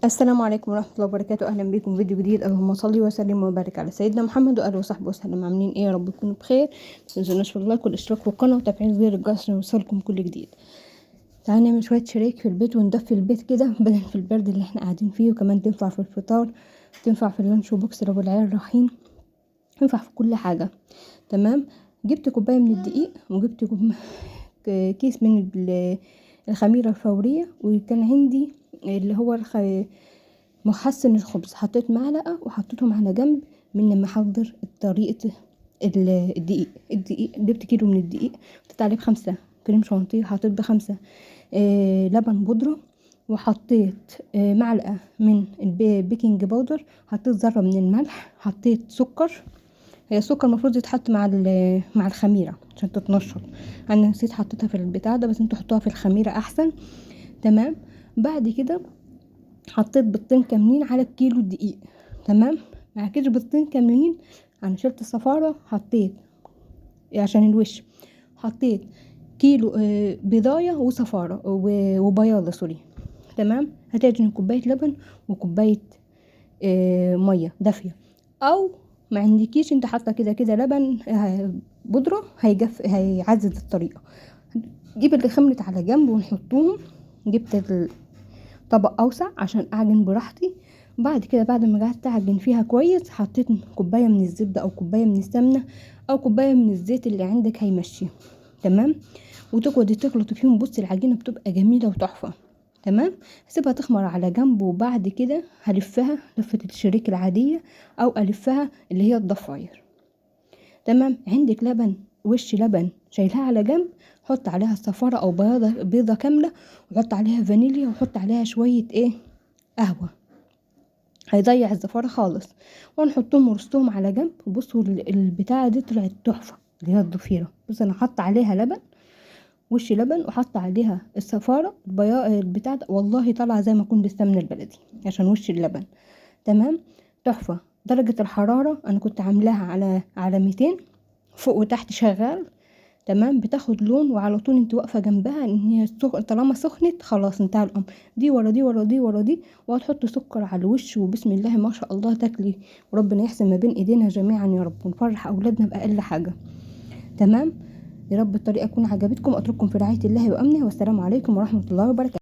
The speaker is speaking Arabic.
السلام عليكم ورحمة الله وبركاته. أهلا بكم في فيديو جديد. اللهم صل وسلم وبارك على سيدنا محمد وآله وصحبه وسلم. عاملين ايه؟ يا رب تكونوا بخير. متنسوناش في اللايك والاشتراك في القناة وتفعيل زر الجرس عشان يوصلكم كل جديد. تعالوا نعمل شوية شريك في البيت وندفي البيت كده بدل في البرد اللي احنا قاعدين فيه، وكمان تنفع في الفطار، تنفع في اللانش بوكس لو العيال رايحين، تنفع في كل حاجة. تمام. جبت كوباية من الدقيق، وجبت كيس من الخميرة الفورية، وكان عندي اللي هو محسن الخبز. حطيت معلقة وحطيتهم على جنب من لما احضر طريقة الدقيق. جبت كيلو من الدقيق، حطيت عليه 5 كريم شانتيه، حطيت ب5 لبن بودرة، وحطيت معلقة من البيكنج باودر، حطيت ذرة من الملح، حطيت سكر. هي السكر المفروض يتحط مع الخميرة عشان تتنشط. انا نسيت حطيتها في البتاع ده، بس انتوا حطوها في الخميرة احسن. تمام. بعد كده حطيت بيضتين كاملين على الكيلو الدقيق. تمام. مع كده بيضتين كاملين، انا شلت الصفارة، حطيت عشان الوش، حطيت كيلو بيضاية وصفارة وبياضة سوري. تمام. هتعجن كوباية لبن وكوباية مية دافية، او ما عندكيش انت حاطه كده لبن بودرة هيعزز الطريقة. جيب اللي خمرت على جنب ونحطوهم. جبت طبق اوسع عشان اعجن براحتي. بعد كده بعد ما قعدت اعجن فيها كويس، حطيت كوبايه من الزبده او كوبايه من السمنه او كوبايه من الزيت اللي عندك هيمشي. تمام. وتقعدي تخلطي فيهم. بصي العجينه بتبقى جميله وتحفه. تمام. هسيبها تخمر على جنب، وبعد كده هلفها لفه الشريك العاديه، او الفها اللي هي الضفاير. تمام. عندك لبن، وش لبن شايلها على جنب، حط عليها الصفارة او بيضة كاملة، وحط عليها فانيليا، وحط عليها شوية قهوة، هيضيع الزفارة خالص. ونحطهم ورستهم على جنب. وبصوا البتاعة دي طلعت تحفة، اللي هي الضفيرة. بص انا حط عليها لبن، وش لبن، وحط عليها الصفارة البتاع ده، والله طالعة زي ما اكون بالسمنة البلدي عشان وش اللبن. تمام. تحفة. درجة الحرارة انا كنت عاملاها على 200 فوق وتحت شغال. تمام. بتاخد لون، وعلى طول انت واقفه جنبها ان هي طالما سخنت خلاص انتهى الامر. دي ورا دي ورا دي ورا دي، وهتحط سكر على الوش، وبسم الله ما شاء الله تاكلي، وربنا يحسن ما بين ايدينا جميعا يا رب، ونفرح اولادنا باقل حاجه. تمام. يا رب الطريقه تكون عجبتكم. اترككم في رعايه الله وامنه، والسلام عليكم ورحمه الله وبركاته.